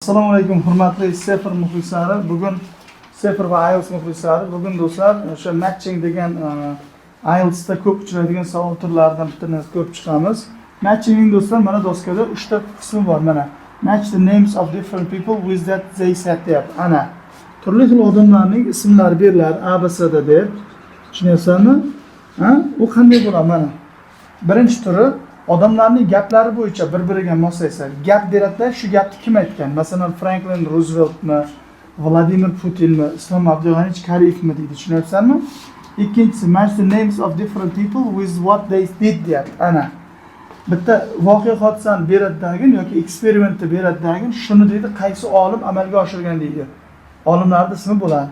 Assalomu alaykum hurmatli Sefer muxlislari. Bugun Sefer va IELTS muxlislari. Bugun do'stlar o'sha matching degan IELTSda ko'p uchraydigan savol turlaridan bittani ko'rib chiqamiz. Matchingning do'stlar mana doskada 3 ta qismi bor mana. Match the names of different people with that they said deyapti. Ana turli xil odamlarning ismlari beriladi ABC'da deb. Tushunyapsanmi? Ha? U qanday bo'ladi mana? Birinchi turi odamlarning gaplari bo'yicha bir-biriga moslashsa, gap beradi, shu gapni kim aytgan? Masalan, Franklin Rooseveltmi, Vladimir Putinmi, Islom Abdug'anich Kariyevmi deydi. Tushunyapsanmi? Ikkinchisi, match the names of different people with what they did deyapti. Ana bitta voqea hodisani beradidagin yoki eksperimentni beradidagin shuni deydi qaysi olim amalga oshirgan deydi. Olimlarning ismi bo'ladi.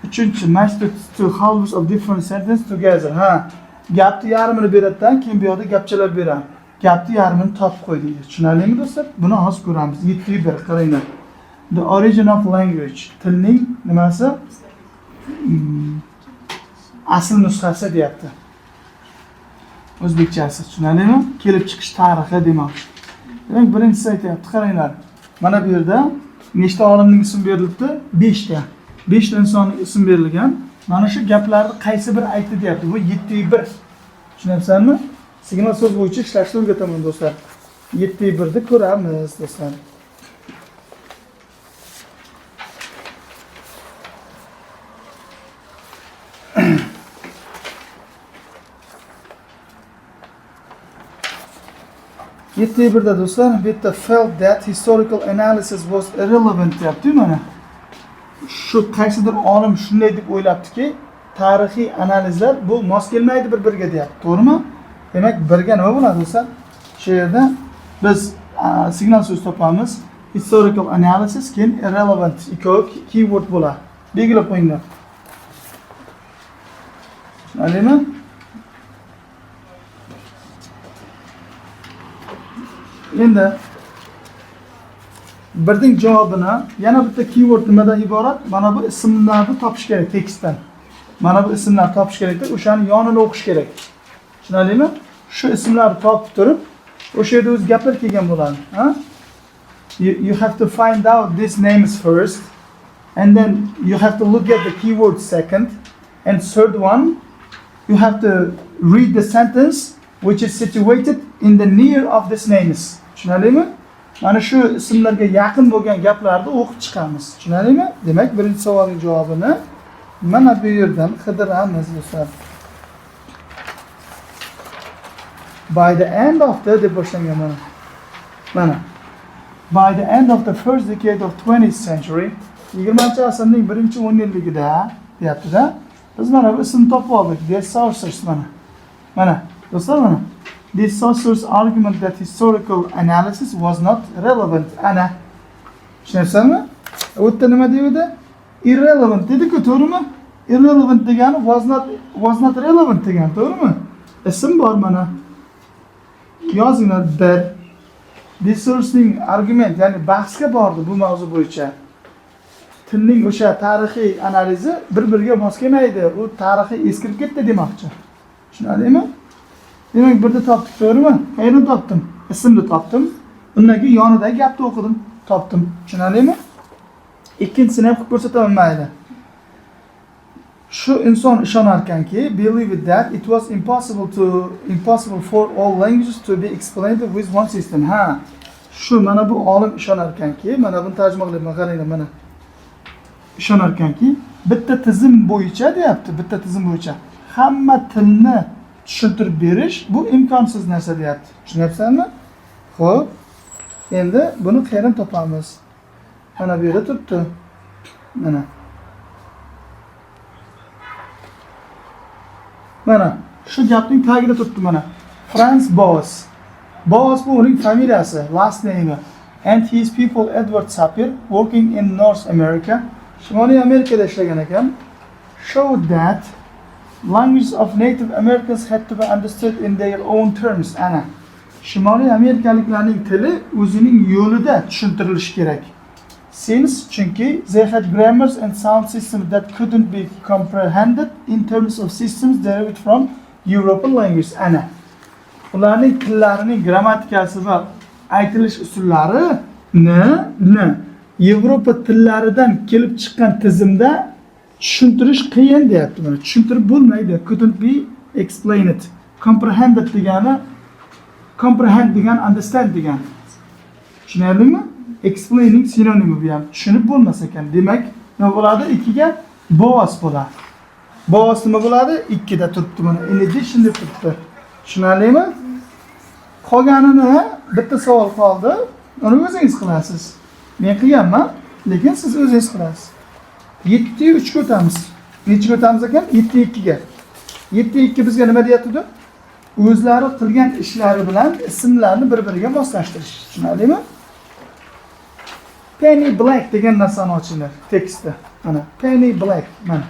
Uchinchi, match the two halves of different sentences together. Ha, gapni yarmini beradidan keyin bu yoqda gapchalar beradi. Gapni yarmini topib qo'y deydi. Tushunarlimi do'stlar? Buni hozir ko'ramiz. 7-1 qaranglar. The origin of language. Tilning nimasi? Asl nusxasi deyapti. O'zbekchasi. Tushunarlimi? Kelib chiqish tarixi demoqchi. Demak, birinchisi aytayapti, qaranglar. Mana bu yerda nechta olimning ismi berilibdi? 5 ta. 5 ta insonning ismi berilgan. Mana shu gaplarni qaysi biri aytdi deyapti. Bu 7-1. Tushunyapsanmi? Signal so'z bo'yicha ishlashni o'rgataman do'stlar. 7-1 ni ko'ramiz do'stlar. Da do'stlar, bu yerda felt that historical analysis was irrelevant deyapti mana. Shu qaysidir olim shunday deb o'ylabdiki, tarixiy analizlar bu mos kelmaydi bir-biriga deyapti. To'g'rimi? Demak, birga nima bo'ladi do'stlar? Shu yerda biz signal so'z topamiz. Historical analysis keyin irrelevant ikkovi keyword bo'ladi. Belgilab qo'yinglar. Tushunarlimi? Endi birning javobini yana bitta keyword nimadan iborat? Mana bu ismlarni topish kerak tekstdan. Mana bu ismlarni topish kerakda, o'shani yonini o'qish kerak. Tushunarlimi? Shu ismlarni topib turib, o'sha yerda o'z gaplar kelgan bo'ladi, ha? You have to find out these names first, and then you have to look at the keyword second, and third one, you have to read the sentence which is situated in the near of these names. Tushunarlimi? Mana shu ismlarga yaqin bo'lgan gaplarni o'qib chiqamiz. Tushunarlimi? Demak, birinchi savolning javobini mana bu yerdan qidiramiz do'stlar. By the end of the deb boshlangan mana. Mana. By the end of the first decade of 20th century, 20-asrning birinchi 10 yilligida deyapti-da. Biz mana bu ismni topib oldik. The sources mana. Mana, do'stlar mana. The sources argument that historical analysis was not relevant. Ana. Tushunasizmi? U yerda nima deydi? Irrelevant dedi-ku, to'g'rimi? Irrelevant degani was not relevant degani, to'g'rimi? Ism bor mana. Yozinglar bir. The sourcening argument, ya'ni bahsga bordi bu mavzu bo'yicha. Tilning o'sha tarixiy analizi bir-biriga mos kelmaydi. U tarixiy eskirib ketdi demoqchi. Tushunarlimi? Demak, birda topdik, to'g'rimi? Qayerdan topdim? Ismni topdim. Undan keyin yonidagi gapni o'qidim, topdim. Tushunarlimi? Ikkinchisini ham qilib ko'rsataman mayli. Shu inson ishonar ekanki, believe that it was impossible for all languages to be explained with one system. Ha. Shu mana bu olim ishonar ekanki, mana buni tarjima qilyapman, qaranglar mana. Ishonar ekanki, bitta tizim bo'yicha deyapti, bitta tizim bo'yicha hamma tilni tushuntirib berish bu imkonsiz narsa deyapti. Tushunyapsanmi? Xo'p. Endi buni qayerdan topamiz? Mana bu yerda turibdi. Mana. Mana shu gapning tagida turibdi mana. Franz Boas. Boas bu uning familiyasi, last name. And his people Edward Sapir working in North America, Shimoliy Amerikada ishlagan ekan. Showed that languages of Native Americans had to be understood in their own terms. Ana. Shimoliy Amerikaliklarning tili o'zining yo'lida tushuntirilishi kerak. Since chunki they had grammars and sound systems that couldn't be comprehended in terms of systems derived from European languages. Ana. Ularning tillarining grammatikasi va aytilish usullari Yevropa tillaridan kelib chiqqan tizimda tushuntirish qiyin deyapti. Mana tushuntirib bo'lmaydi. Couldn't be explained. Comprehended degani comprehend degani understand degani. Tushunarlimi? Explaining sinonimi bu ham. Tushunib bo'lmas ekan. Demak, nima bo'ladi? 2 ga boas bo'ladi. Boas nima bo'ladi? 2 da turibdi mana. In addition deb turibdi. Tushunarlimi? Qolganini bitta savol qoldi. Uni o'zingiz qilasiz. Men qilganman, lekin siz o'zingiz qilasiz. 7 ga 3 ga o'tamiz. Nechiga o'tamiz ekan? 7 ga 2 ga. 7 ga 2 bizga nima deyapti? O'zlari qilgan ishlari bilan ismlarni bir-biriga moslashtirish. Tushunarlimi? Penny Black degan narsani ochinglar tekstda. Mana Penny Black mana.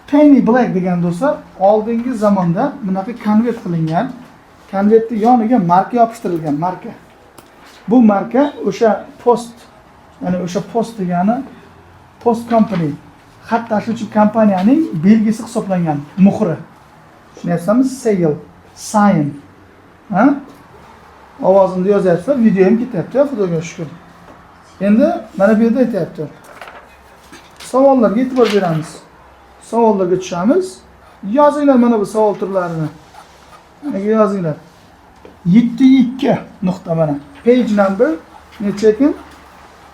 Penny Black degan do'stlar oldingi zamonda bunaqa konvert qilingan, konvertning yoniga marka yopishtirilgan marka. Bu marka o'sha post, ya'ni o'sha post degani post company, xat tashuvchi kompaniyaning belgisi hisoblangan muhri. Tushunyapsizmi? Seal, sign. Ha? Ovozimni yozyapsizlar, video ham ketyapti, xudoga shukr. Endi mana bu yerda aytayapti. Savollarga e'tibor beramiz. Savollarga tushamiz. Yozinglar mana bu savol turlarini. Mana yozinglar. 7.2 nuqta mana. Page number necha ekan?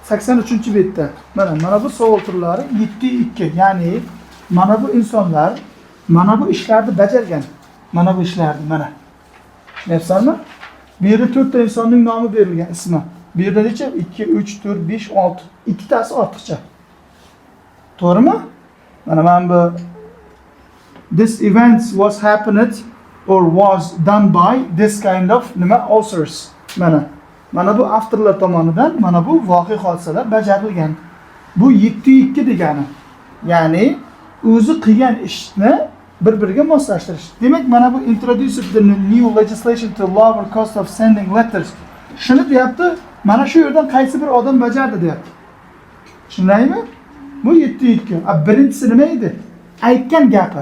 83-betda. Mana bu savol turlari 7.2. Ya'ni mana bu insonlar mana bu ishlarni bajargan. Mana bu ishlarni mana. Tushunayapsizmi? Bu yerda 4 ta insonning nomi berilgan, ismi. Bu yerda necha? 2, 3, 4, 5, 6. Ikkitasi ortiqcha. To'g'rimi? Mana bu this event was happened or was done by this kind of nima authors. Mana bu avtorlar tomonidan mana bu voqea hodisalar bajarilgan. Bu 7.2 degani. Ya'ni o'zi qilgan ishni bir-biriga moslashtirish. Demak, mana bu introduced the new legislation to lower cost of sending letters. Shuni deyapti, mana shu yerdan qaysi bir odam bajardi deyapti. Tushundingmi? Bu 7.2. Birinchisi nima edi? Aytgan gapi.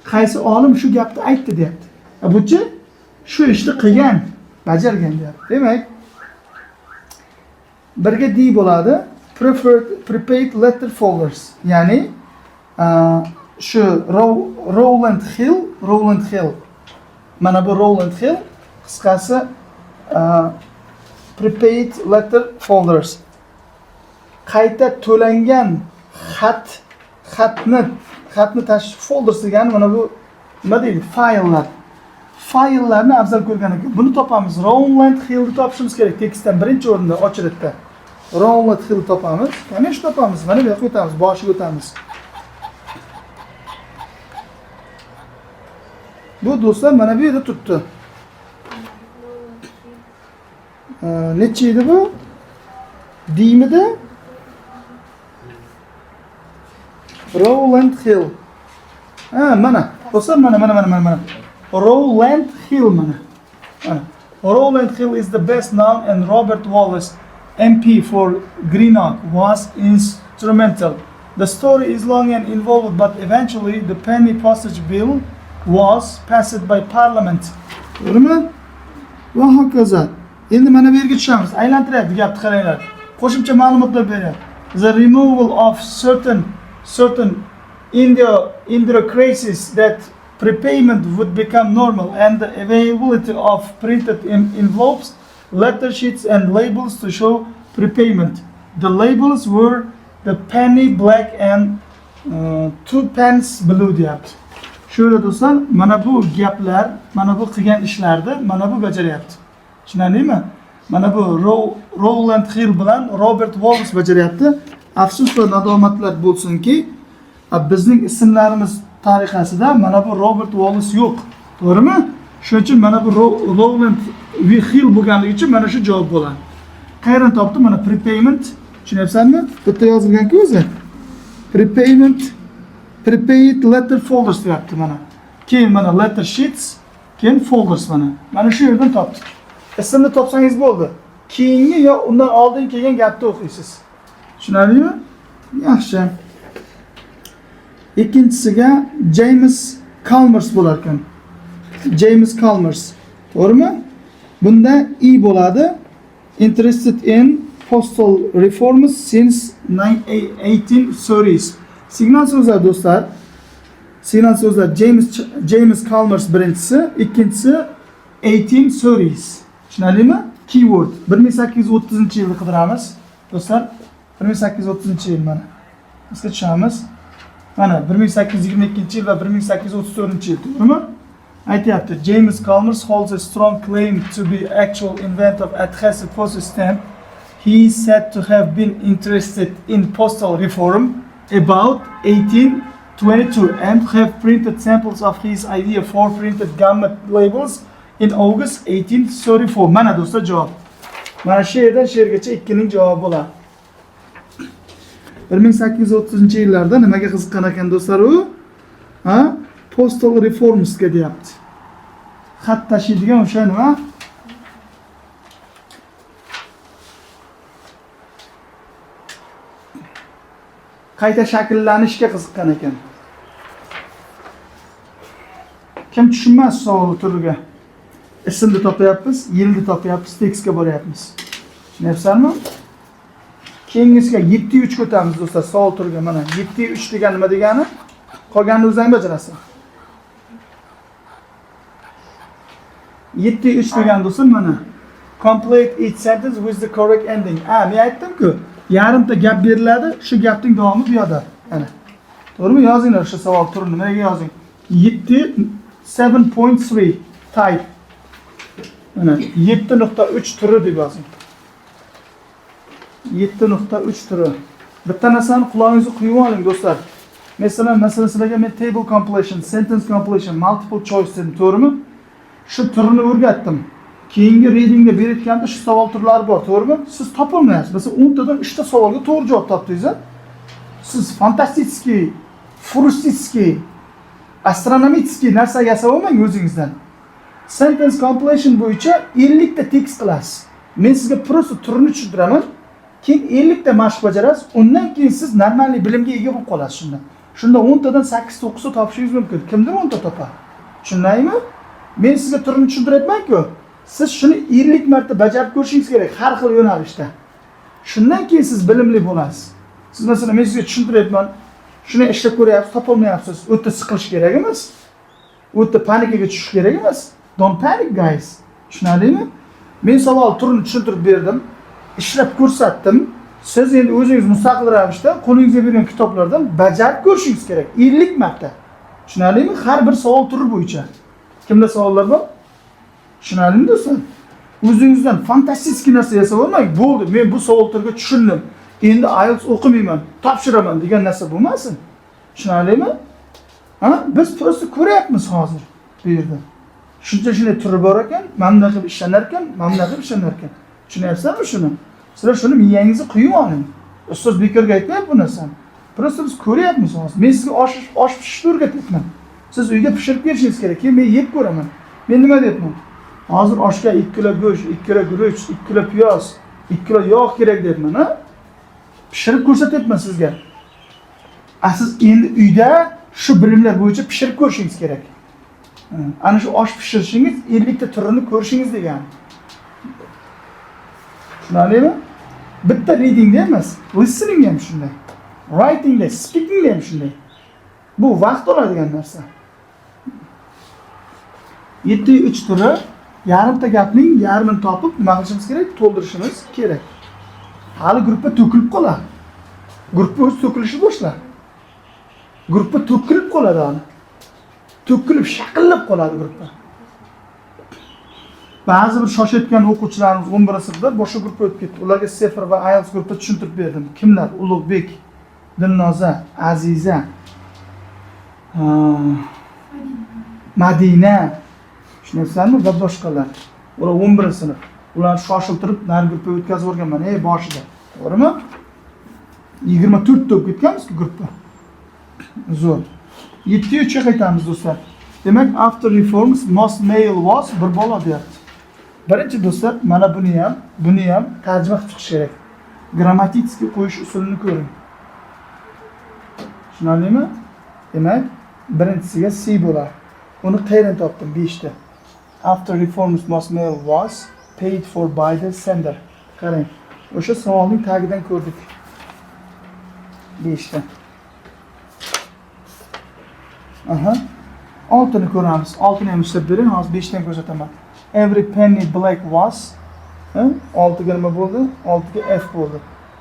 Qaysi olim shu gapni aytdi deyapti. Buchi shu ishni qilgan, bajargan deyapti. Demak, birga D bo'ladi. Prepaid letter folders. Ya'ni shu Rowland Hill. Mana bu Rowland Hill qisqasi prepaid letter folders. Qayta to'langan xatni tashish folders degani mana bu nima deydi? Fayllarni afzal ko'rgan ekan. Buni topamiz. Rowland Hillni topishimiz kerak. Tekstdan birinchi o'rinda ochiritda. Rowland Hill topamiz. Mana shu topamiz. Mana bu yerga o'tamiz, boshiga o'tamiz. Bu do'stlar mana bu yerda turibdi. Necha edi bu? Dimida? Rowland Hill. Mana. Do'stlar mana. Rowland Hill mana. Rowland Hill is the best known, and Robert Wallace, MP for Greenock, was instrumental. The story is long and involved, but eventually the penny postage bill was passed by Parliament. To'g'rimi? Va hokazo. Endi mana bu yerga tushamiz. Aylantiryapti gapni qaranglar. Qo'shimcha ma'lumotlar beryapti. The removal of certain idiosyncrasies that prepayment would become normal, and the availability of printed envelopes, letter sheets and labels to show prepayment. The labels were the penny black and 2 pence blue deyapti. Shunda do'stlar, mana bu gaplar, mana bu qilgan ishlarni mana bu bajaryapti. Tushunarlimi? Mana bu Rowland Hill bilan Robert Wallace bajaryapti. Afsus va nadomatlar bo'lsinki, bizning ismlarimiz tariqasida mana bu Robert Wallace yo'q. To'g'rimi? Shuning uchun mana bu Rowland Hill bo'lganligi uchun mana shu javob bo'ladi. Qayerdan topdi? Mana prepayment. Tushunyapsanmi? Bitta yozilgan-ku o'zi. Prepayment, prepaid letter folders deyapti mana. Keyin mana letter sheets, keyin folders mana. Mana shu yerdan topdi. Ismni topsangiz bo'ldi. Keyingi yo undan oldin kelgan gapni o'qiysiz. Tushunarlimi? Yaxshi. Ikkinchisiga James Chalmers bo'lar ekan. James Chalmers. To'g'rimi? Bunda E bo'ladi. Interested in postal reforms since 1830s. Signal so'zlar do'stlar. Signal so'zlar James Chalmers birinchisi, ikkinchisi 1830s. Tushunarlimi? Keyword 1830-yilni qidiramiz. Do'stlar, 1830-yil mana. Bizga tushamiz. Mana 1822-yil va 1834-yil, to'g'rimi? Aytyapti, James Chalmers holds a strong claim to be actual inventor of adhesive postage stamp. He is said to have been interested in postal reform about 1822 and have printed samples of his idea for printed government labels in August 1834. Mana do'stlar javob. Mana shu yerdan she'rgacha ikkining javobi bo'ladi. 1830-yillarda nimaga qiziqqan ekan do'stlar u? Ha? Postal reformsga deyapti. Xat tashiydigan o'sha nima? Qayta shakllanishga qiziqqan ekan. Kim tushunmas savol turiga? Ismni topyapmiz, yilni topyapmiz, tekstga boryapmiz. Tushunayapsizmi? Keyingisiga 7-3 ko'tamiz do'stlar, savol turiga mana. 7-3 degan nima degani? Qolganini o'zing bajarasiz. 7-3 degan do'stlar mana. Complete each sentence with the correct ending. Men aytdim-ku, yarimta gap beriladi, shu gapning davomi bu yerda. Mana. To'g'rimi? Yozinglar shu savol turini. Nimaga yozing? 7.3 type. Mana 7.3 turi deb yozing. 7.3 turi. Bitta narsani qulog'ingizga quyib oling do'stlar. Masalan, sizlarga men table completion, sentence completion, multiple choice dedim, to'g'rimi? Shu turini o'rgatdim. Keyingi readingda berayotganda shu savol turlari bor, to'g'rimi? Siz topolmayapsiz. Masalan, 10 tadan 3 ta savolga to'g'ri javob topdingiz. Siz fantastiskiy, futuristik, astronomik narsa yasab olmang o'zingizdan. Sentence completion bo'yicha 50 ta tekst qilasiz. Men sizga prosta turini tushuntiraman. Keyin 50 ta mashq bajarasiz. Undan keyin siz normal bilimga ega bo'lib qolasiz shunda. Shunda 10 tadan 8-9 ta topishingiz mumkin. Kimdir 10 ta topadi? Tushundingmi? Men sizga turini tushuntiryapman-ku. Siz shuni 50 marta bajarib ko'rishingiz kerak har xil yo'nalishda. Shundan keyin siz bilimli bo'lasiz. Siz masalan men sizga tushuntiryapman. Shuni ishlab ko'ryapsiz, topolmayapsiz. O'ta siqilish kerak emas. O'ta panikaga tushish kerak emas. Don't panic guys. Tushunadingmi? Men savol turini tushuntirib berdim. Ishlab ko'rsatdim. Siz endi o'zingiz mustaqil ravishda qo'lingizga bergan kitoblardan bajarib ko'rishingiz kerak 50 marta. Tushunadingmi? Har bir savol turi bo'yicha. Kimda savollar bor? Tushunadingmi do'stlar? O'zingizdan fantastik narsa yasab olmang. Bo'ldi, men bu savol turiga tushundim. Endi IELTS o'qimayman, topshiraman degan narsa bo'lmasin. Tushunadingmi? Biz prosta ko'ryapmiz hozir bu yerda. Shuncha turi bor ekan, mana qilib ishlanar ekan, mana qilib ishlanar ekan. Tushunyapsizmi shuni? Sizlar shuni miyangizga quyib oling. Ustoz bekorga aytmayapti bu narsani. Prosta biz ko'ryapmiz hozir. Men sizga osh pishirishni o'rgatyapman. Siz uyga pishirib berishingiz kerak. Keyin men yeb ko'raman. Men nima deyapman? Hozir oshga 2 kilo go'sht, 2 kilo guruch, 2 kilo piyoz, 2 kilo yog' kerak deyapman, ha? Pishirib ko'rsatyapman sizga. Siz endi uyda shu bilimlar bo'yicha pishirib ko'rishingiz kerak. Ana shu osh pishirishingiz 50 ta turini ko'rishingiz degani. Tushunarlimi? Bitta reading emas, listening ham shunday. Writing da, speaking ham shunday. Bu vaqt oladigan narsa. 7-3 turi yarimta gapning yarmini topib nima qilishimiz kerak? To'ldirishimiz kerak. Hali gruppa to'kilib qoladi. Gruppa o'z to'kilishni boshlar. Gruppa to'kilib qoladi ana. To'kilib shaqillab qoladi gruppa. Ba'zi bir shoshayotgan o'quvchilarimiz 11-sinfda boshqa gruppa o'tib ketdi. Ularga Sefir va IELTS gruppa tushuntirib berdim. Kimlar? Ulug'bek, Dilnoza, Aziza, Madina, tushunyapsizmi? Va boshqalar. Ular 11-sinf. Ular shoshiltirib nari gruppa o'tkazib o'rganman, boshida. To'g'rimi? 24 ta o'tib ketganmiz-ku gruppa. Zo'r. 7-3 ga qaytamiz do'stlar. Demak, after reforms most male was bir bola deyapti. Birinchi do'stlar, mana buni ham tarjima qilib chiqish kerak. Grammatik qo'yish usulini ko'ring. Tushunarlimi? Demak, birinchisiga C bo'ladi. Uni qayerdan topdim? 5 ta. After reforms most male was paid for by the sender. Qarang. O'sha savolning tagidan ko'rdik. 5 ta. Aha. 6 ni ko'ramiz. 6 ni ham ishlab bering, hozir 5 dan ko'rsataman. Every penny black was 6 ga nima bo'ldi? 6 ga F bo'ldi.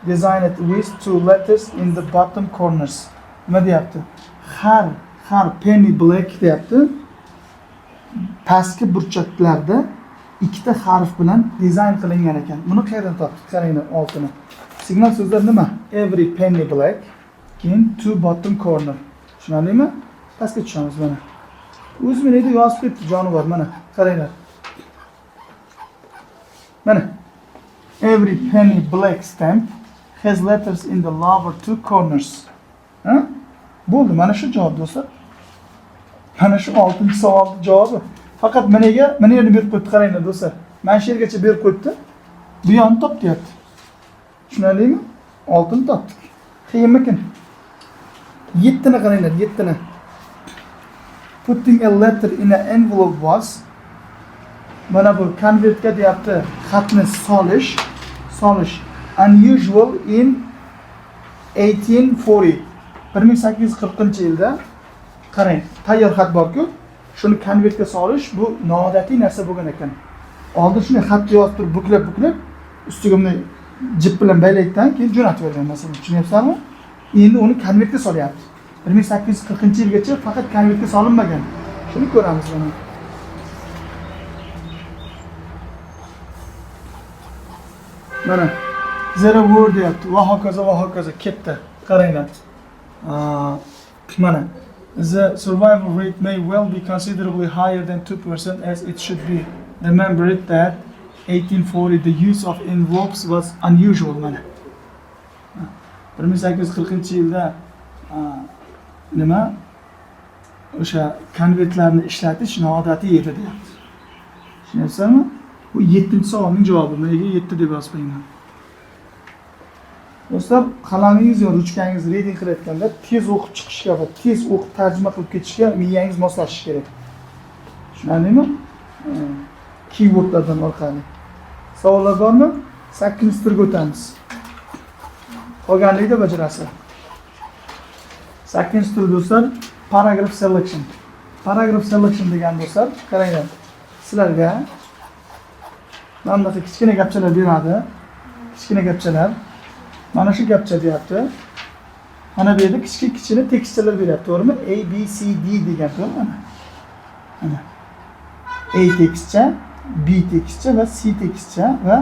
Designed with two letters in the bottom corners. Nima deyapti? Har penny black deyapti. Pastki burchaklarda ikkita harf bilan dizayn qilingan ekan. Buni qayerdan topdik? Qaranglar 6 ni. Signal so'zlar nima? Every penny black, keyin two bottom corner. Tushunarlimi? Pastga tushamiz mana. O'z menida yozib ketdi jonivor mana. Qaranglar. Mana. Every penny black stamp has letters in the lower two corners. Ha? Bo'ldi, mana shu javob do'stlar. Mana shu 6-savolning javobi. Faqat mana yerni berib qo'yibdi, qaranglar do'stlar. Mana shu yergacha berib qo'yibdi. Bu yo'lni top deyapti. Tushunarlimi? 6 ni topdik. Qiyinmikin? 7 ni qaranglar, 7 ni. Putting a letter in an envelope was, mana bu konvertga deyapti, xatni solish unusual in 1840. 1840-yilda qarang, tayyor xat bor-ku, shuni konvertga solish bu noodatiy narsa bo'lgan ekan. Oldin shunday xatni yozib turib, buklab, ustiga bunday jip bilan baylaydidan keyin jo'natib bergan masalan. Tushunyapsizmi? Endi uni konvertga solyapti. 1840-yilgacha faqat konvertga solinmagan. Shuni ko'ramiz mana. Mana zero word deyapti. Va hokazo ketdi. Qaranglar. Mana the survival rate may well be considerably higher than 2% as it should be. Remember that 1840 the use of envelopes was unusual. Mana 1840-yilda nima o'sha konvertlarni ishlatish noodatiy edi deyapti. Tushunyapsizmi? Bu 7-savolning javobi. Nega 7 deb yozib qo'ygan? Do'stlar, qalamingiz yo ruchkangiz reading qilayotganda tez o'qib chiqishga va tez o'qib tarjima qilib ketishga miyangiz moslashishi kerak. Tushunarlimi? Keywordlardan orqali. Savollar bormi? 8-turga o'tamiz. Qolganlikda bajarasiz. 8-tur do'stlar, paragraph selection. Paragraph selection degan do'stlar, qaranglar. Sizlarga mana bunaqa kichkina gapchalar beradi. Kichkina gapchalar. Mana shu gapcha deyapti. Mana bu yerda kichkina tekstchalar beryapti, to'g'rimi? A, B, C, D degan to'g'rimi? Mana. A tekstcha, B tekstcha va C tekstcha va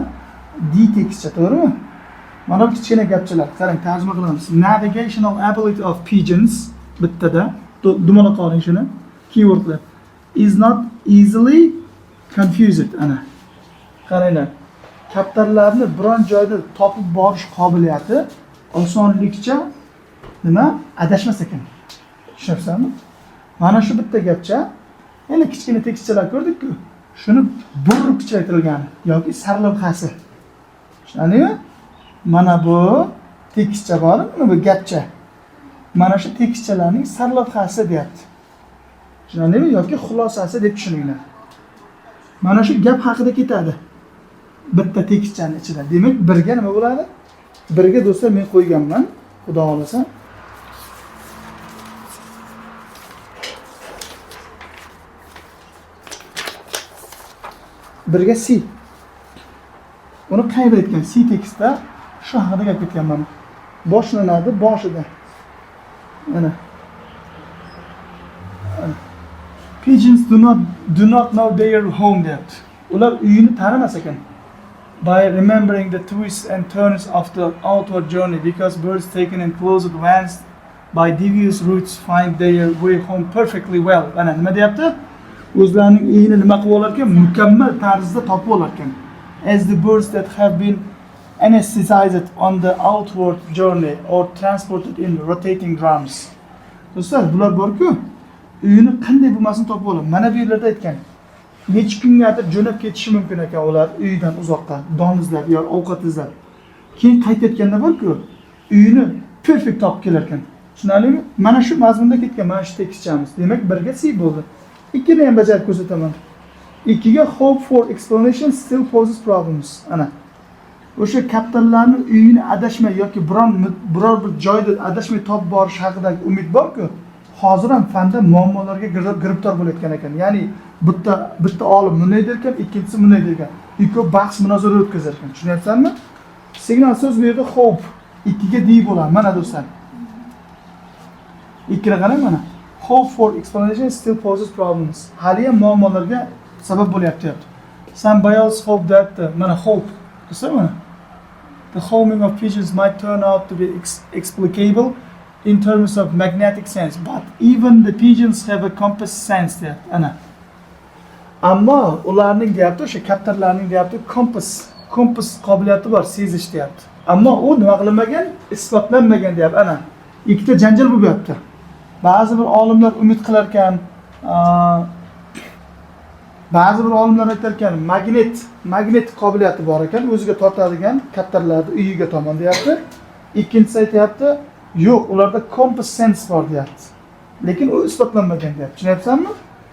D tekstcha, to'g'rimi? Mana bu kichkina gapchalar. Qarang, tarjima qilamiz. Navigational ability of pigeons bittada dumaloq qoling shuni. Keywordlar is not easily confused. Ana. Qaranglar. Kaptarlarni biron joyda topib borish qobiliyati osonlikcha nima adashmas ekan. Tushunasizmi? Mana shu bitta gapcha, yana kichkina tekstchalar ko'rdik-ku. Shuni burib kuchaytirilgani yoki sarlavhasi. Tushunarlimi? Mana bu tekstcha bormi? Bu gapcha. Mana shu tekstchalarning sarlavhasi deyapti. Tushunarlimi? Yoki xulosasi deb tushuninglar. Mana shu gap haqida ketadi. Bitta tekstchaning ichida. Demak, birga nima bo'ladi? Birga do'stlar men qo'yganman, xudo xolasa. Birga C. Uni qayerda aytgan? C tekstda shu haqida gap ketganman. Boshlanadi boshida. Mana. Pigeons do not know their home deyapti. Ular uyini tanimas ekan. By remembering the twists and turns of the outward journey, because birds taken in close advance by devious routes find their way home perfectly well. Mana nima deyapti? O'zlarining uyini nima qilib olar ekan? Mukammal tarzda topib olar ekan. As the birds that have been anesthetized on the outward journey or transported in rotating drums. Do'stlar, bular bor-ku, uyini qanday bo'lmasin topib oladi. Mana bu yerlarda aytgan. Necha kungadir jo'nab ketishi mumkin ekan ular uydan uzoqqa, don izlab yo ovqat izlab. Keyin qaytayotganda bor-ku, uyini perfekt topib kelar ekan. Tushunarlimi? Mana shu mazmunda ketgan mana shu tekstchamiz. Demak, birga C bo'ldi. Ikkini ham bajarib ko'rsataman. Ikkiga hope for explanation still poses problems. Ana. o'sha kaptarlarning uyini adashmay yoki biror bir joyda adashmay topib borish haqidagi umid bor-ku, hozir ham fanda muammolarga giribtor bo'layotgan ekan. Ya'ni bitta olim bunday der ekan, ikkinchisi bunday der ekan. Ikkovi bahs munozara o'tkazar ekan. Tushunyapsanmi? Signal so'z bu yerda hope ikkiga D bo'ladi. Mana do'stlar. Ikkira qarang mana. Hope for explanation still poses problems. Hali ham muammolarga sabab bo'lyapti. Some biologists hope that mana hope. Do'stlar mana. The homing of pigeons might turn out to be explicable in terms of magnetic sense, but even the pigeons have a compass sense there. Ana. Ammo ularning deyapti, o'sha kaptarlarning deyapti, kompas qobiliyati bor, sezish deyapti. Ammo u nima qilinmagan, isbotlanmagan deyapti. Ana. Ikkita janjal bo'lib yotibdi. Ba'zi bir olimlar umid qilar ekan, ba'zi bir olimlar aytar ekan, magnet qobiliyati bor ekan, o'ziga tortadigan kaptarlarni uyiga tomon deyapti. Ikkinchisi aytayapti, yo'q, ularda compass sense bor deyapti. Lekin u isbotlanmagan deyapti. Tushunyapsanmi?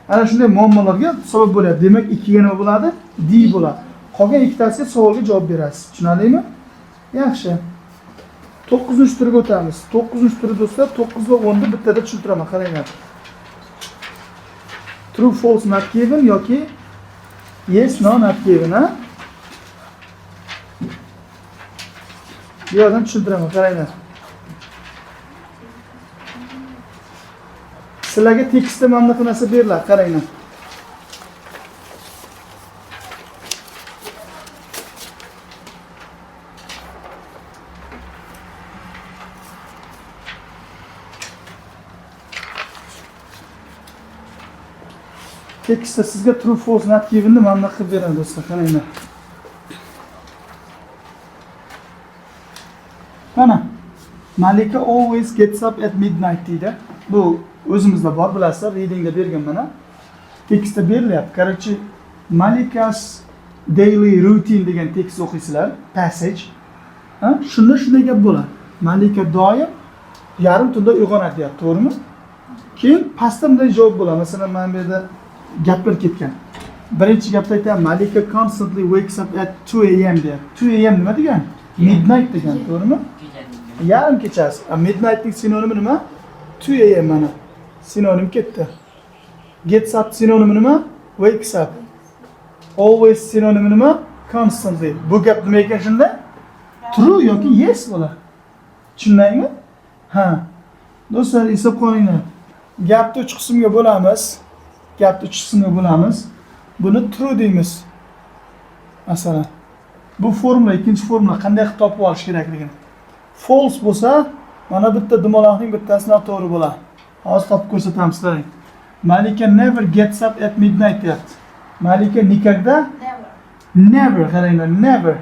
Ana shunday muammolarga sabab bo'lyapti. Demak, ikkiga nima bo'ladi? D bo'ladi. Qolgan ikkitasiga savolga javob berasiz. Tushunarlimi? Yaxshi. 9-turga o'tamiz. 9-tur do'stlar, 9 va 10 ni bittada tushuntiraman, qaranglar. True, false, not given yoki yes, no, not given, ha? Bu yerdan tushuntiraman, qaranglar. Sizlarga tekstda mana bunaqa narsa beriladi, qaranglar. Tekstda sizga true, false, not given ni mana bunaqa qilib beradi do'stlar, qaranglar. Mana Malika always gets up at midnight deydi. Bu o'zimizda bor, bilasizlar, readingda bergan mana. Tekstda berilyapti. Qarachi, Malika's daily routine degan tekst o'qiysizlar, passage. Ha? Shunday gap bo'ladi. Malika doim yarim tunda uyg'onadi deyapti, to'g'rimi? Keyin pastda bunday javob bo'ladi. Masalan, mana bu yerda gaplar ketgan. Birinchi gapda aytayapti, Malika constantly wakes up at 2 am deyapti. 2 am nima degan? Midnight degan, to'g'rimi? Yarim kechasi. Midnightning sinonimi nima? 2 am mana. Sinonim ketdi. Gets up sinonimi nima? Wakes up. Always sinonimi nima? Constantly. Bu gap nima ekan shunda? True yoki yes bo'ladi. Tushundingmi? Ha. Do'stlar, hisob qilinglar. Gapni 3 qismga bo'lamiz. Buni true deymiz. Masalan, bu formula, ikkinchi formula qanday qilib topib olish kerakligini. False bo'lsa, mana bitta dumaloqning bittasi noto'g'ri bo'ladi. Hozir topib ko'rsatamiz, qarang. Malika never gets up at midnight deyapti. Malika nikogda? Never, qaranglar, never.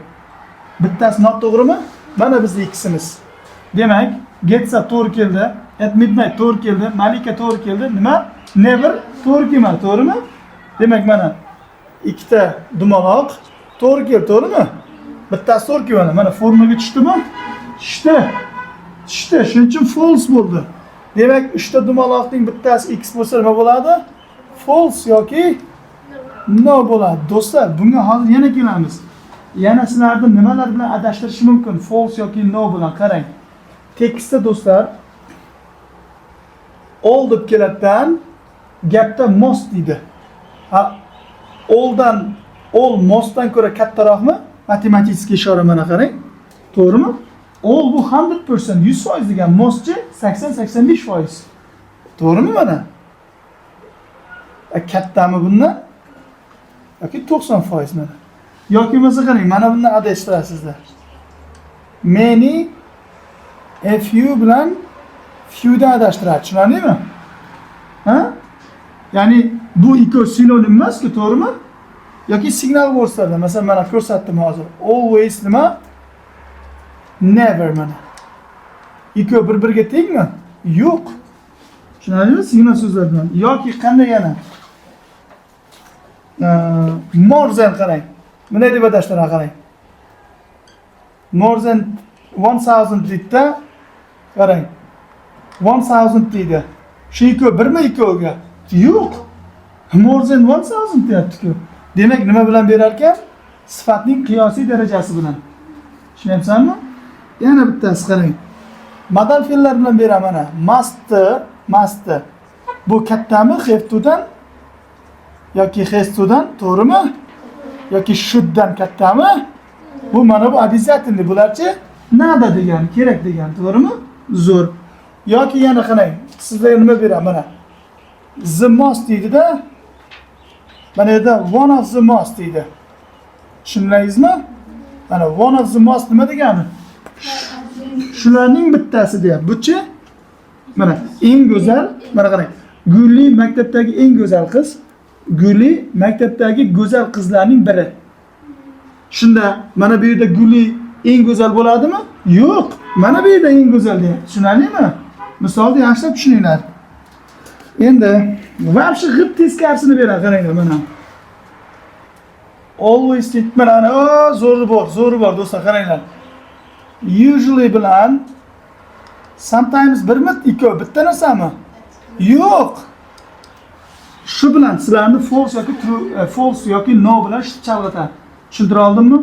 Bittasi noto'g'rimi? Mana bizning ikkisimiz. Demak, gets up to'g'ri keldi, at midnight to'g'ri keldi, Malika to'g'ri keldi. Nima? Never to'g'ri kelmadi, to'g'rimi? Demak, mana ikkita dumaloq to'g'ri keldi, to'g'rimi? Bittasi to'g'ri kelmadi. Mana formulaga tushdimi? Tushdi. Shuning uchun false bo'ldi. Demak, 3 ta dumaloqning bittasi x bo'lsa nima bo'ladi? False yoki no bo'ladi. Do'stlar, bunga hozir yana kelamiz. Yana sizlarni nimalar bilan adashtirish mumkin? False yoki no bilan qarang. Tekstda do'stlar all deb keladigan gapda most deydi. Ha, all mostdan ko'ra kattaroqmi? Matematik ishora mana qarang. To'g'rimi? All bu 100%, 100% degan, mostchi 80-85%. To'g'rimi mana? Kattami bundan? Yoki 90% mana. Yoki bo'lsa qarang, mana bundan adashtirasizlar. Many, a few bilan few dan adashtiradi, tushunarlimi? Ha? Ya'ni bu ikkovi sinonim emas-ku, to'g'rimi? Yoki signal wordslarda, masalan, mana ko'rsatdim hozir. Always nima? Never mana. Ikkovi bir-biriga tengmi? Yo'q. Tushunarlimi? Signal so'zlar bilan. Yoki qanday yana? More than qarang. Bunday deb adashtiradi, qarang. More than 1000 deydi. Qarang. 1000 deydi. Shu ikkovi birmi ikkoviga? Yo'q. More than 1000 deyapti-ku. Demak, nima bilan berar ekan? Sifatning qiyosiy darajasi bilan. Tushunyapsanmi? Yana bittasi qarang. Modal fe'llar bilan beraman mana. Must. Bu kattami have to'dan yoki has to'dan, to'g'rimi? Yoki should-dan kattami? Bu mana bu обязательный. Bularchi nada degan, kerak degan, to'g'rimi? Zo'r. Yoki yana qarang. Sizlarga nima beraman mana. The most deydi-da. Mana yerda one of the most deydi. Tushundingizmi? Mana one of the most nima degani? Shularning bittasi deyapti. Buchi? Mana eng go'zal, mana qarang. Guli maktabdagi eng go'zal qiz. Guli maktabdagi go'zal qizlarning biri. Shunda mana bu yerda Guli eng go'zal bo'ladimi? Yo'q. Mana bu yerda eng go'zal deyapti. Tushunarlimi? Misolni yaxshilab tushuninglar. Endi vobshe g'ib teskarisini beradi, qaranglar mana. Always mana zo'ri bor do'stlar, qaranglar. Usually bilan sometimes birmi, ikkovi bitta narsami? Yo'q. Shu bilan sizlarni false yoki true, false yoki no bilan chalg'itadi. Tushuntira oldimmi?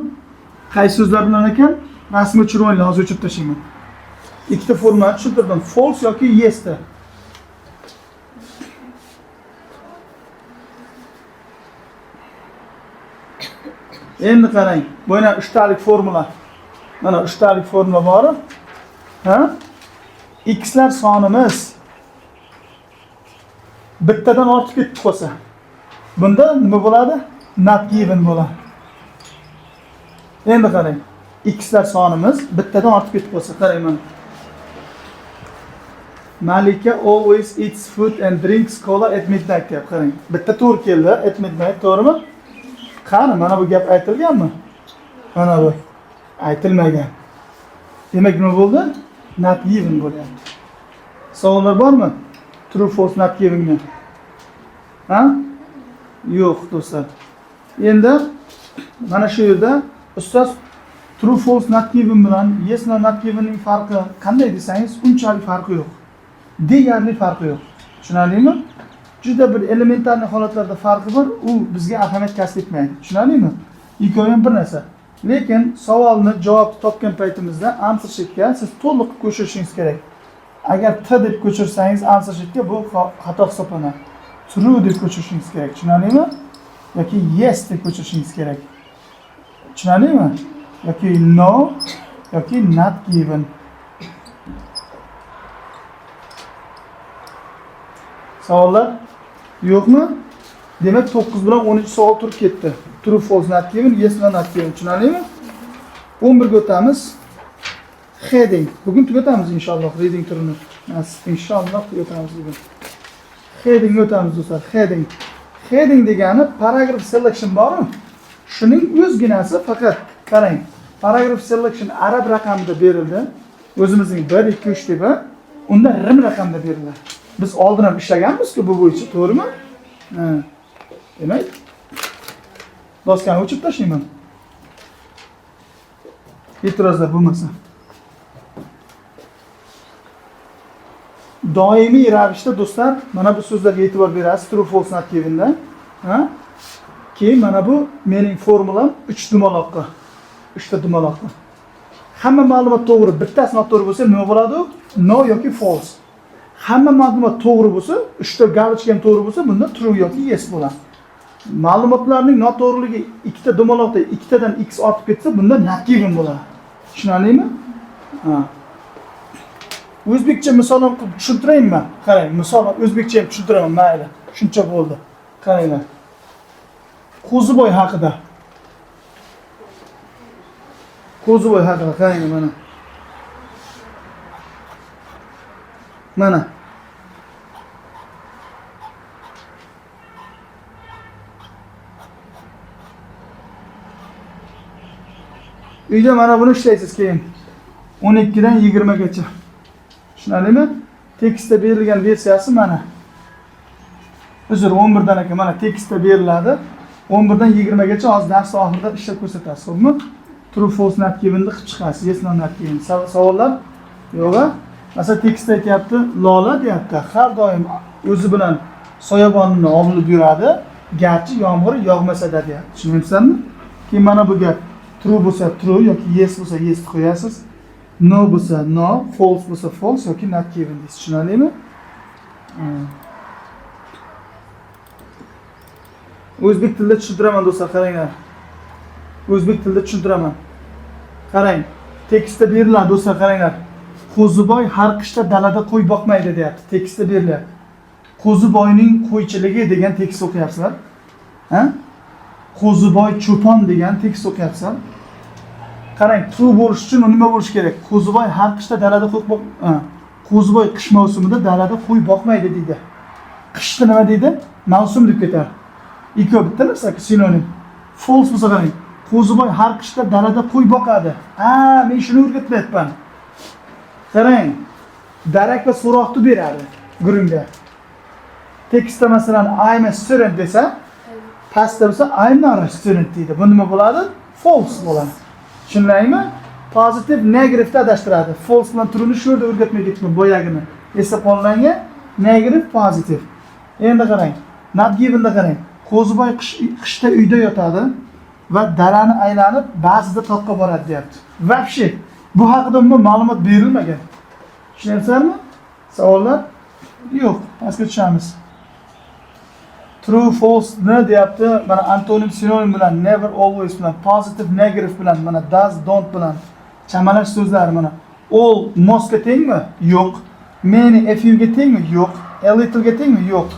Qaysi so'zlar bilan ekan? Rasmga tushirib olinglar, hozir o'chirib tashlayman. Ikkita forma tushuntirdim. False yoki yes da. Endi qarang, bu yana 3 talik formula. Mana 3 talik formula bor. Ha? X'lar sonimiz bittadan ortib ketib qolsa, bunda nima bo'ladi? Not given bo'ladi. Endi qarang, x'lar sonimiz bittadan ortib ketib qolsa, qarang mana. Malika always eats food and drinks cola at midnight deb qarang. Bitta to'g'ri keldi, at midnight, to'g'rimi? Qani, mana bu gap aytilganmi? Mana bu aytilmagan. Demak, nima bo'ldi? Not given bo'lyapti. Savollar bormi? True false not givenga. Ha? Yo'q, do'stlar. Endi mana shu yerda ustoz true false not given bilan yes no not givenning farqi qanday desangiz, unchalik farqi yo'q. Deyarli farqi yo'q. Tushunarlimi? Juda bir elementarniy holatlarda farqi bor, u bizga ahamiyat kasb etmaydi. Tushunarlimi? Ikkovi ham bir narsa. Lekin savolni javobni topgan paytimizda answer sheetga siz to'liq ko'chirishingiz kerak. Agar t deb ko'chirsangiz answer sheetga bu xato hisoblanadi. True deb ko'chirishingiz kerak. Tushunarlimi? Yoki yes deb ko'chirishingiz kerak. Tushunarlimi? Yoki no yoki not given. Savollar yo'qmi? Demak 9 bilan 10-savol turib ketdi. True false not given, yes no not given. Tushunarlimi? 11 ga o'tamiz. Heading. Bugun tugatamiz inshaalloh reading turini. Inshaalloh tugatamiz bugun. Heading o'tamiz do'stlar. Heading degani paragraph selection bormi? Shuning o'zginasi, faqat qarang. Paragraph selection arab raqamida berildi. O'zimizning 1 2 3 deb, unda rim raqamda beriladi. Biz oldin ham ishlaganmiz-ku bu bo'yicha, to'g'rimi? Ha. Demak, doskani o'chirib tashlayman. E'tirozlar bo'lmasa. Doimiy ravishda do'stlar, mana bu so'zlarga e'tibor berasiz, true false not given'da. Ha? Keyin mana bu mening formulam 3 dumaloqqa. 3 ta dumaloqqa. Hamma ma'lumot to'g'ri, bittasi noto'g'ri bo'lsa nima bo'ladi? No yoki false. Hamma ma'lumot to'g'ri bo'lsa, 3 ta galochka ham to'g'ri bo'lsa, bunda true yoki yes bo'ladi. Ma'lumotlarning noto'g'riligi 2 ta dumaloqda 2 tadan x ortib ketsa, bunda not given bo'ladi. Tushunarlimi? Ha. O'zbekcha misol ham qilib tushuntiraymi? Qarang, misol o'zbekcha ham tushuntiraman, mayli. Shuncha bo'ldi. Qaranglar. Qo'ziboy haqida. Qo'ziboy haqida qarang mana. Mana. Uyda mana buni ishlaysiz keyin 12 dan 20 gacha. Tushunarlimi? Tekstda berilgan versiyasi mana. Uzr 11 dan ekan, mana tekstda beriladi. 11 dan 20 gacha hozir dars oxirida ishlab ko'rsatasiz, xo'pmi? True false not given'ni qilib chiqasiz. Yes no not given. Savollar? Yo'q-a? Masalan, tekstda aytayapti, Lola deyapti, har doim o'zi bilan soyabonini olib yuradi, garchi yomg'ir yog'masa-da deyapti. Tushunyapsizmi? Keyin mana bu gap. True bo'lsa true yoki yes bo'lsa yes qo'yasiz. No bo'lsa no, false bo'lsa false yoki not given deysiz. Tushunarlimi? O'zbek tilida tushuntiraman do'stlar, qaranglar. O'zbek tilida tushuntiraman. Qarang, tekstda beriladi do'stlar, qaranglar. Qo'ziboy har qishda dalada qo'y boqmaydi deyapti. Tekstda beriladi. Qo'ziboyning qo'ychiligi degan tekst o'qiyapsizlar. Ha? Qo'ziboy cho'pon degan tekst o'qiyapsizlar. Qarang, true bo'lish uchun nima bo'lish kerak? Qo'ziboy har qishda dalada Qo'ziboy qish mavsumida dalada qo'y boqmaydi deydi. Qishda nima deydi? Mavsum deb ketadi. Ikkovi bitta narsa, sinonim. False bo'lsa qarang. Qo'ziboy har qishda dalada qo'y boqadi. Men shuni o'rgatmayapman. Qarang, darak va so'roqni beradi gurunga. Tekstda masalan I'm a student desa, pastda bo'lsa I'm not a student deydi. Bu nima bo'ladi? False bo'ladi. Tushundingmi? Positive, negative adashtiradi. False bilan true'ni shu yerda o'rgatmay ketdim boyagini. Eslab qolinglar, negative, positive. Endi qarang, not given'da qarang. Qo'ziboy qishda uyda yotadi va darani aylanib ba'zida toqqa boradi deyapti. Vobshe bu haqida umuman ma'lumot berilmagan. Tushunyapsizlarmi? Savollar? Yo'q, pastga tushamiz. True, false ne deyapti? Mana antonim, sinonim bilan, never, always bilan, positive, negative bilan, mana does, don't bilan chamalash so'zlari mana. All, mostga tengmi? Yo'q. Many, a few ga tengmi? Yo'q. A little ga tengmi? Yo'q.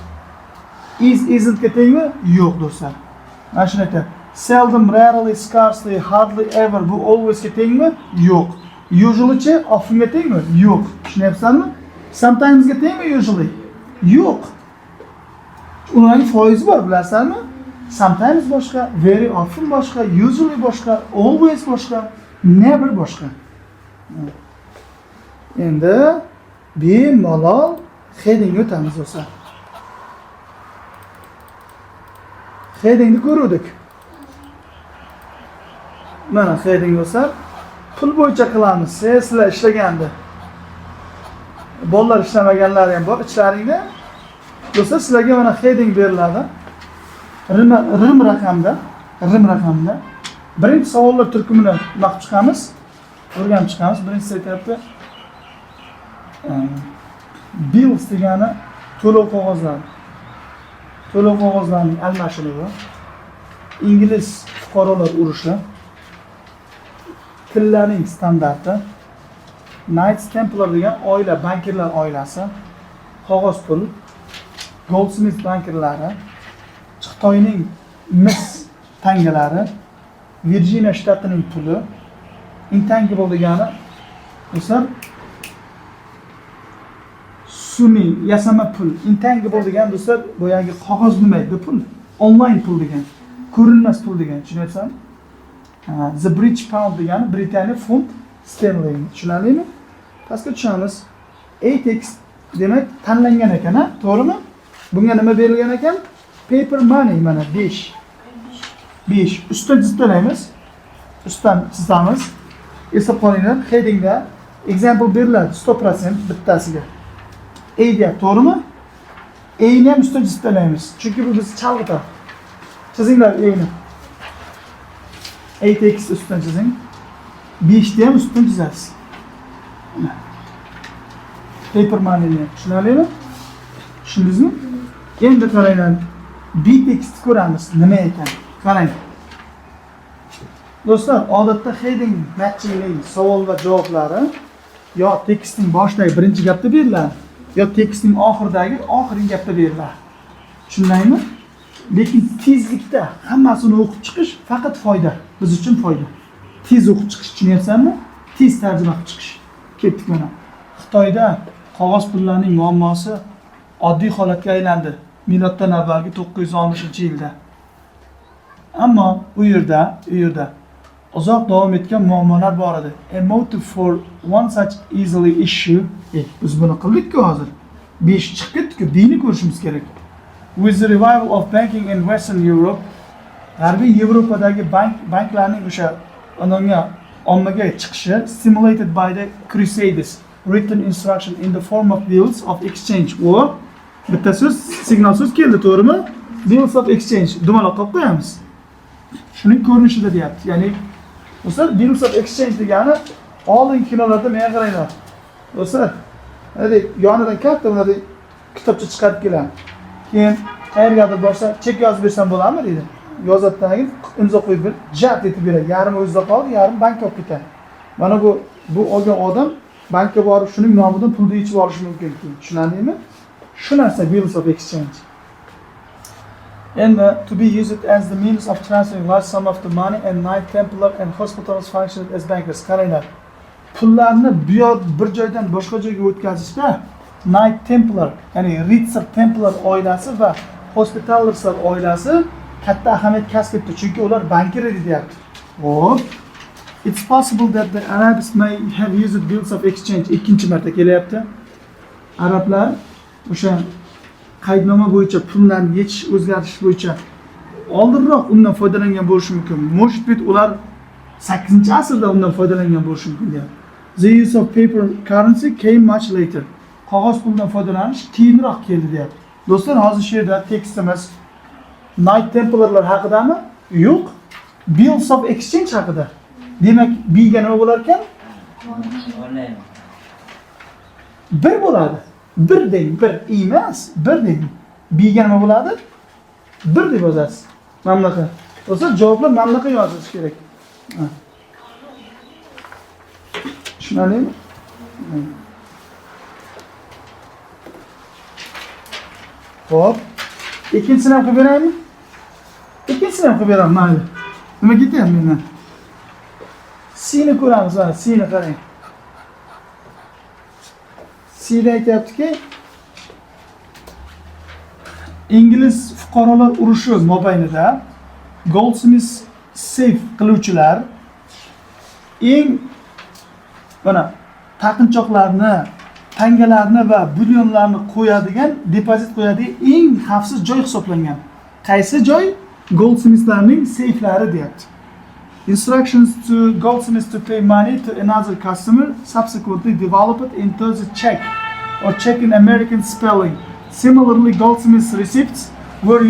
Is, isn't ga tengmi? Yo'q do'stlar. Mana shuni aytayapti. Seldom, rarely, scarcely, hardly ever bu always ga tengmi? Yo'q. Usually-chi often ga tengmi? Yo'q. Tushunyapsizlarmi? Sometimes ga tengmi usually? Yo'q. Ularning foizi bor, bilasizlarmi? Sometimes boshqa, very often boshqa, usually boshqa, always boshqa, never boshqa. Endi bemalol heading o'tamiz do'stlar. Headingni ko'rdik. Mana heading do'stlar. Pul bo'yicha qilamiz. Sizlar ishlaganda. Bolalar ishlamaganlar ham bor ichlaringda. Do'stlar, sizlarga mana heading beriladi. Rim raqamda. Birinchi savollar turkumini o'qib chiqamiz. O'rganib chiqamiz. Birinchisi aytayapti. Bills degani to'lov qog'ozlari. To'lov qog'ozlarining almashinuvi. Ingliz fuqarolar urushi. Tillarning standarti. Knights Templar degan oila, bankirlar oilasi. Qog'oz pul. Goldsmith bankirlari, Xitoyning mis tangalari, Virginia shtatining puli, intangible degani do'stlar sun'iy yasama pul. Intangible degan do'stlar boyagi qog'oz nimaydi pul, onlayn pul degan, ko'rinmas pul degan, tushunyapsizmi? The British pound degani Britaniya funt sterling, tushunarlimi? Pastga tushamiz. 8x demak tanlangan ekan, to'g'rimi? Bunga nima berilgan ekan? Paper money mana 5. 5. Ustdan chistalaymiz. Ustdan chizamiz. Eslab qolinglar, headingda example beriladi 100% bittasiga. A deyapti, to'g'rimi? A ni ham ustdan chistalaymiz. Chunki bu biz chalg'itadi. Chizinglar A'ni. 8x ustdan chizing. 5 ni ham ustdan chizasiz. Paper money ni tushunarlimi? Tushundingizmi? Endi qaranglar, B tekstni ko'ramiz, nima ekan? Qarang. Do'stlar, odatda heading matchingning savol va javoblari yo tekstning boshidagi birinchi gapda beriladi, yo tekstning oxirgi gapda beriladi. Tushundingizmi? Lekin tezlikda hammasini o'qib chiqish faqat foyda, biz uchun foyda. Tez o'qib chiqish, tushunyapsanmi? Tez tarjima qilib chiqish. Ketdik mana. Xitoyda qog'oz pullarning muammosi oddiy holatga aylandi. Miloddan avvalgi 960-yilda. Ammo u yerda uzoq davom etgan muammolar bor edi. A motive for one such easily issue. Biz buni qildik-ku hozir. 5 chiqib ketdi-ku, B'ni ko'rishimiz kerak. With the revival of banking in Western Europe, G'arbiy Yevropadagi banklarning o'sha ommaga chiqishi stimulated by the Crusades, written instruction in the form of bills of exchange or bitta so'z, signal so'z keldi, to'g'rimi? Bills of exchange dumaloq qilib qo'yamiz. Shuning ko'rinishida deyapti. Ya'ni Do'stlar, bills of exchange degani oldingi kinolarda menga qaranglar. Do'stlar, hadi yonidan katta bunday kitobcha chiqarib keladi. Keyin qayergadir borsa, chek yozib bersam bo'ladimi deydi. Yozatdan keyin imzo qo'yib ber, jat etib beradi. Yarmi o'zida qoldi, yarmi bankka olib ketadi. Mana bu olgan odam bankka borib shuning nomidan pulni yechib olishi mumkin. Tushunadingmi? Shu narsa bills of exchange. And to be used as the means of transferring large sum of the money and Knight Templar and hospitals functioned as bankers. Qaranglar. Pullarni bir joydan boshqa joyga o'tkazishda Knight Templar, ya'ni Ritzer Templar oilasi va Hospitallers oilasi katta ahamiyat kasb etdi, chunki ular bankir edi deyapti. Xo'p. It's possible that the Arabs may have used bills of exchange. Ikkinchi marta kelyapti. Arablar o'sha qaydnoma bo'yicha pullarni yechish, o'zgartirish bo'yicha oldinroq undan foydalangan bo'lishi mumkin. Может быть, ular 8-asrda undan foydalangan bo'lishi mumkin deyapti. The use of paper currency came much later. Qog'oz puldan foydalanish keyinroq keldi deyapti. Do'stlar, hozir shu yerda tekstimiz Knight Templarlar haqidami? Yo'q. Bills of exchange haqida. Demak, biga nima bo'lar ekan? Bir bo'ladi. Bir emas, bir deng. Biga nima bo'ladi? Bir deb yozasiz. Mamlakat. Do'stlar, javoblar mamlakat yozish kerak. Tushunarlimi? Xo'p. Ikkinchisini ham qilib beraymi? Ikkinchisini ham qilib beraman, mayli. Nima ketyapti mendan? C'ni ko'ramiz, mana C'ni qarang. C'da aytayaptiki, ingliz fuqarolar urushi mobaynida Goldsmith safe qiluvchilar eng mana taqinchoqlarni, tangalarni va bulyonlarni qo'yadigan, depozit qo'yadigan eng xavfsiz joy hisoblangan. Qaysi joy? Goldsmithlarning seyflari deyapti. Instructions to Goldsmiths to pay money to another customer subsequently developed into the check or check in American spelling. Similarly, Goldsmiths receipts were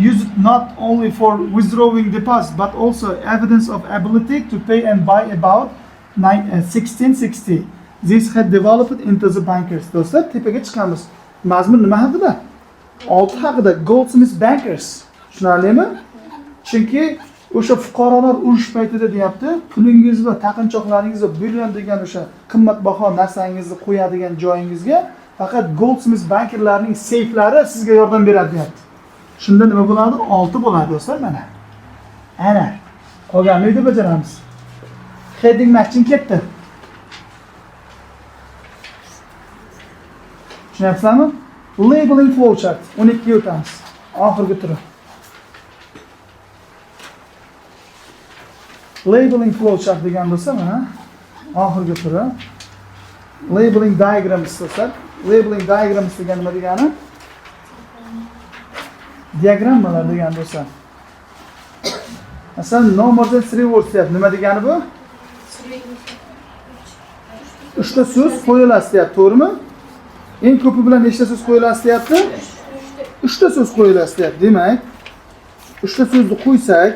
used not only for withdrawing deposits but also evidence of ability to pay and buy about 1660. This had developed into the bankers. Do'stlar, tepaga chiqamiz. Mazmun nima haqida? Olti haqida Goldsmith bankers. Tushunarlimi? Chunki o'sha fuqarolar urush paytida deyapti, pulingiz va taqinchoqlaringiz va billion degan o'sha qimmatbaho narsangizni qo'yadigan joyingizga faqat Goldsmith bankerlarning seyflari sizga yordam beradi deyapti. Shunda nima bo'ladi? 6 bo'ladi do'stlar mana. Ana. Qolganini uyda bajaramiz. Heading matching ketdi. Tushunyapsizmi? Labeling flowchart 12 ga o'tamiz. Oxirgi turi. Labeling flowchart degan bo'lsa mana oxirgi turi. Labeling diagrams do'stlar. Labeling diagrams degan nima degani? Diagrammalar degan bo'lsa. Masalan, no more than 3 words deyapti. Nima degani bu? 3 ta so'z qo'yilasi deyapti, to'g'rimi? Eng ko'pi bilan nechta so'z qo'yilasi deyapti? 3 ta so'z qo'yilasi deyapti. Demak, 3 ta so'zni qo'ysak,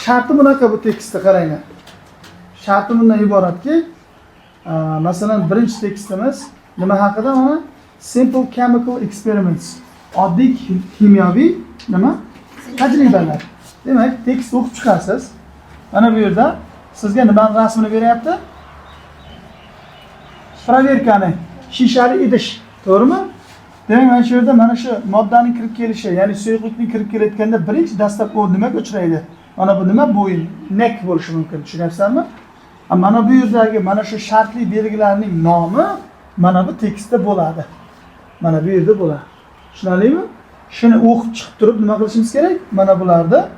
sharti bunaqa bu tekstda qaranglar. Sharti bundan iboratki, masalan, birinchi tekstimiz nima haqida? Mana simple chemical experiments. Oddiy kimyoviy nima? Tajribalar. Demak, tekst o'qib chiqasiz. Mana bu yerda sizga nima rasmini beryapti? Proverkani, shishali idish, to'g'rimi? Demak, mana shu yerda mana shu moddaning kirib kelishi, ya'ni suyuqlikning kirib kelayotganda birinchi dastlab u nimaga uchraydi? Mana bu nima? Bo'yin, neck bo'lishi mumkin. Tushunyapsizmi? Mana bu yerdagi mana shu shartli belgilarning nomi mana bu tekstda bo'ladi. Mana bu yerda bo'ladi. Tushunarlimi? Shuni o'qib chiqib turib nima qilishimiz kerak? Mana bularda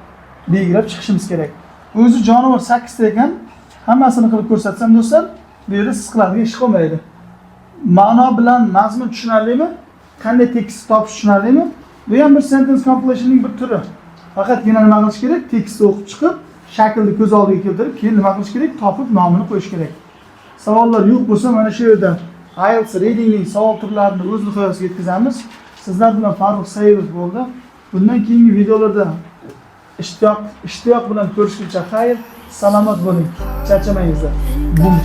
belgilab chiqishimiz kerak. O'zi jonivor 8 ta ekan, hammasini qilib ko'rsatsam do'stlar, bu yerda siz qiladigan ish qolmaydi. Ma'no bilan mazmun tushunarlimi? Qanday tekst topish tushunarlimi? Bu ham bir sentence compilation'ning bir turi. Faqatgina nima qilish kerak? Tekstni o'qib chiqib, shaklni ko'z oldiga keltirib, keyin nima qilish kerak? Topib nomini qo'yish kerak. Savollar yo'q bo'lsa, mana shu yerda IELTS readingning savol turlarini o'z nihoyasiga yetkazamiz. Sizlar bilan Farruh Saidov bo'ldi. Bundan keyingi videolarda ishtiyoq bilan ko'rishguncha xayr, salomat bo'ling. Charchamangizlar. Bum.